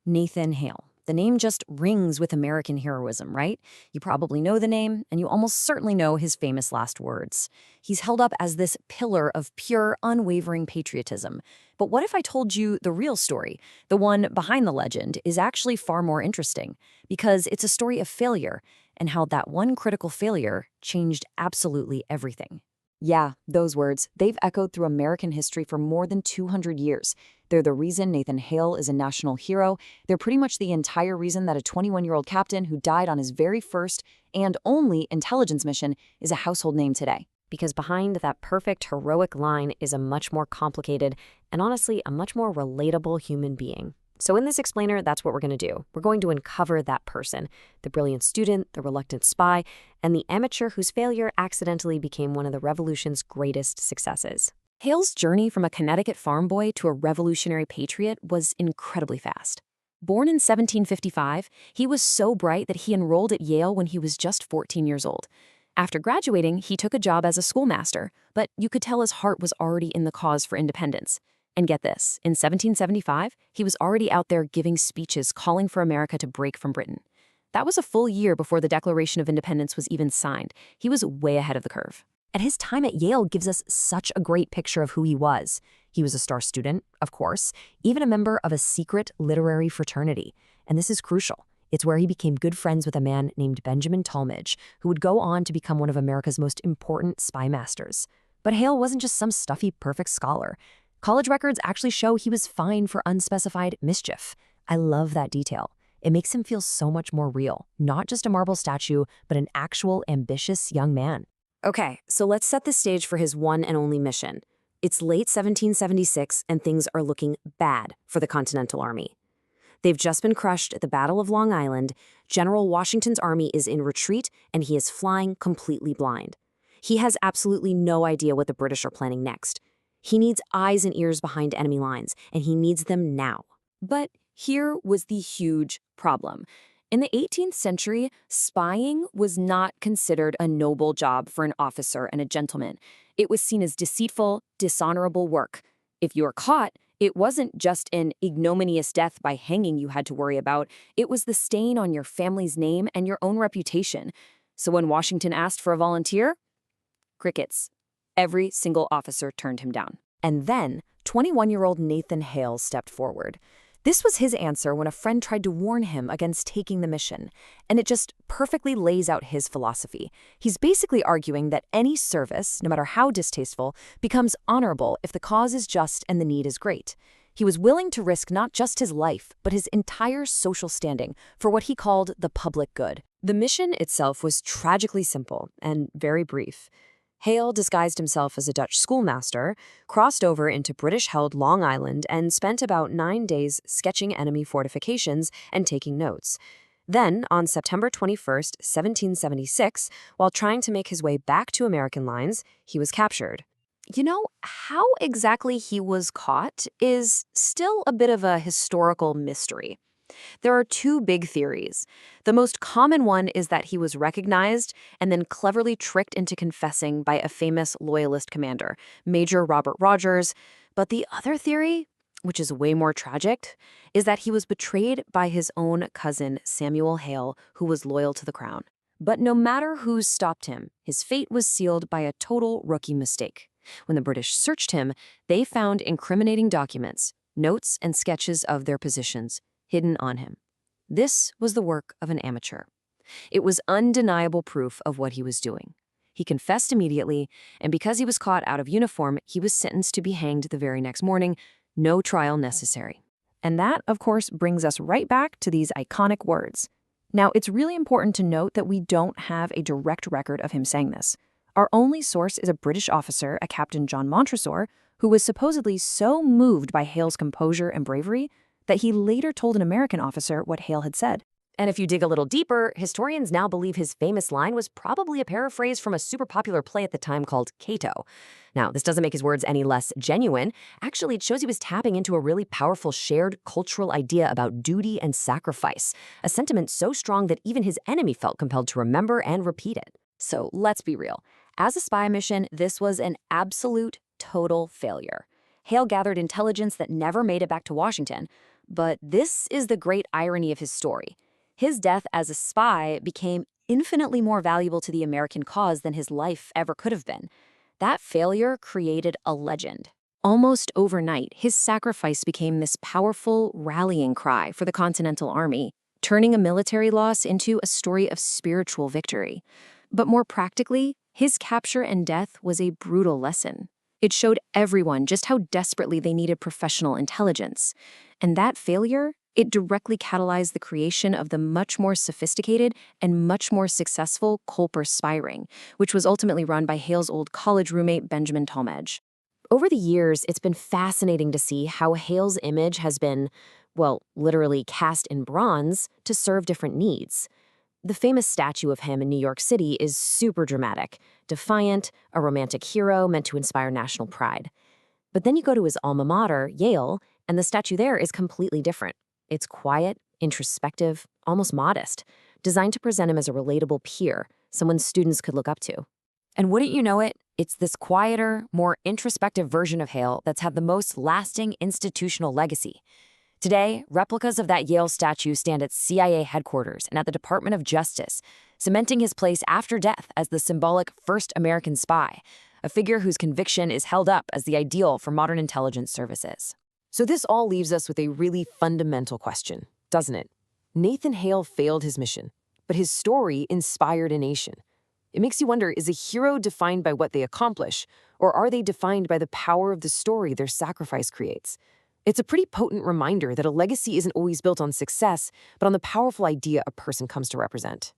Nathan Hale. The name just rings with American heroism, right? You probably know the name, and you almost certainly know his famous last words. He's held up as this pillar of pure, unwavering patriotism. But what if I told you the real story? The one behind the legend is actually far more interesting, because it's a story of failure, and how that one critical failure changed absolutely everything. Yeah, those words, they've echoed through American history for more than 200 years. They're the reason Nathan Hale is a national hero. They're pretty much the entire reason that a 21-year-old captain who died on his very first and only intelligence mission is a household name today. Because behind that perfect, heroic line is a much more complicated and honestly a much more relatable human being. So in this explainer, that's what we're going to do. We're going to uncover that person, the brilliant student, the reluctant spy, and the amateur whose failure accidentally became one of the revolution's greatest successes. Hale's journey from a Connecticut farm boy to a revolutionary patriot was incredibly fast. Born in 1755, he was so bright that he enrolled at Yale when he was just 14 years old. After graduating, he took a job as a schoolmaster, but you could tell his heart was already in the cause for independence. And get this, in 1775, he was already out there giving speeches calling for America to break from Britain. That was a full year before the Declaration of Independence was even signed. He was way ahead of the curve. And his time at Yale gives us such a great picture of who he was. He was a star student, of course, even a member of a secret literary fraternity. And this is crucial. It's where he became good friends with a man named Benjamin Tallmadge, who would go on to become one of America's most important spy masters. But Hale wasn't just some stuffy, perfect scholar. College records actually show he was fined for unspecified mischief. I love that detail. It makes him feel so much more real, not just a marble statue, but an actual ambitious young man. Okay, so let's set the stage for his one and only mission. It's late 1776, and things are looking bad for the Continental Army. They've just been crushed at the Battle of Long Island. General Washington's army is in retreat, and he is flying completely blind. He has absolutely no idea what the British are planning next. He needs eyes and ears behind enemy lines, and he needs them now. But here was the huge problem. In the 18th century, spying was not considered a noble job for an officer and a gentleman. It was seen as deceitful, dishonorable work. If you were caught, it wasn't just an ignominious death by hanging you had to worry about. It was the stain on your family's name and your own reputation. So when Washington asked for a volunteer, crickets. Every single officer turned him down. And then, 21-year-old Nathan Hale stepped forward. This was his answer when a friend tried to warn him against taking the mission, and it just perfectly lays out his philosophy. He's basically arguing that any service, no matter how distasteful, becomes honorable if the cause is just and the need is great. He was willing to risk not just his life, but his entire social standing for what he called the public good. The mission itself was tragically simple and very brief. Hale disguised himself as a Dutch schoolmaster, crossed over into British-held Long Island, and spent about 9 days sketching enemy fortifications and taking notes. Then, on September 21st, 1776, while trying to make his way back to American lines, he was captured. You know, how exactly he was caught is still a bit of a historical mystery. There are two big theories. The most common one is that he was recognized and then cleverly tricked into confessing by a famous loyalist commander, Major Robert Rogers. But the other theory, which is way more tragic, is that he was betrayed by his own cousin, Samuel Hale, who was loyal to the crown. But no matter who stopped him, his fate was sealed by a total rookie mistake. When the British searched him, they found incriminating documents, notes and sketches of their positions, hidden on him. This was the work of an amateur. It was undeniable proof of what he was doing. He confessed immediately, and because he was caught out of uniform, he was sentenced to be hanged the very next morning, no trial necessary. And that, of course, brings us right back to these iconic words. Now, it's really important to note that we don't have a direct record of him saying this. Our only source is a British officer, a Captain John Montresor, who was supposedly so moved by Hale's composure and bravery that he later told an American officer what Hale had said. And if you dig a little deeper, historians now believe his famous line was probably a paraphrase from a super popular play at the time called Cato. Now, this doesn't make his words any less genuine. Actually, it shows he was tapping into a really powerful shared cultural idea about duty and sacrifice, a sentiment so strong that even his enemy felt compelled to remember and repeat it. So let's be real. As a spy mission, this was an absolute, total failure. Hale gathered intelligence that never made it back to Washington. But this is the great irony of his story. His death as a spy became infinitely more valuable to the American cause than his life ever could have been. That failure created a legend. Almost overnight, his sacrifice became this powerful rallying cry for the Continental Army, turning a military loss into a story of spiritual victory. But more practically, his capture and death was a brutal lesson. It showed everyone just how desperately they needed professional intelligence. And that failure, it directly catalyzed the creation of the much more sophisticated and much more successful Culper spy ring, which was ultimately run by Hale's old college roommate Benjamin Tallmadge. Over the years, it's been fascinating to see how Hale's image has been, well, literally cast in bronze to serve different needs. The famous statue of him in New York City is super dramatic, defiant, a romantic hero meant to inspire national pride. But then you go to his alma mater, Yale, and the statue there is completely different. It's quiet, introspective, almost modest, designed to present him as a relatable peer, someone students could look up to. And wouldn't you know it, it's this quieter, more introspective version of Hale that's had the most lasting institutional legacy. Today, replicas of that Yale statue stand at CIA headquarters and at the Department of Justice, cementing his place after death as the symbolic first American spy, a figure whose conviction is held up as the ideal for modern intelligence services. So this all leaves us with a really fundamental question, doesn't it? Nathan Hale failed his mission, but his story inspired a nation. It makes you wonder, is a hero defined by what they accomplish, or are they defined by the power of the story their sacrifice creates? It's a pretty potent reminder that a legacy isn't always built on success, but on the powerful idea a person comes to represent.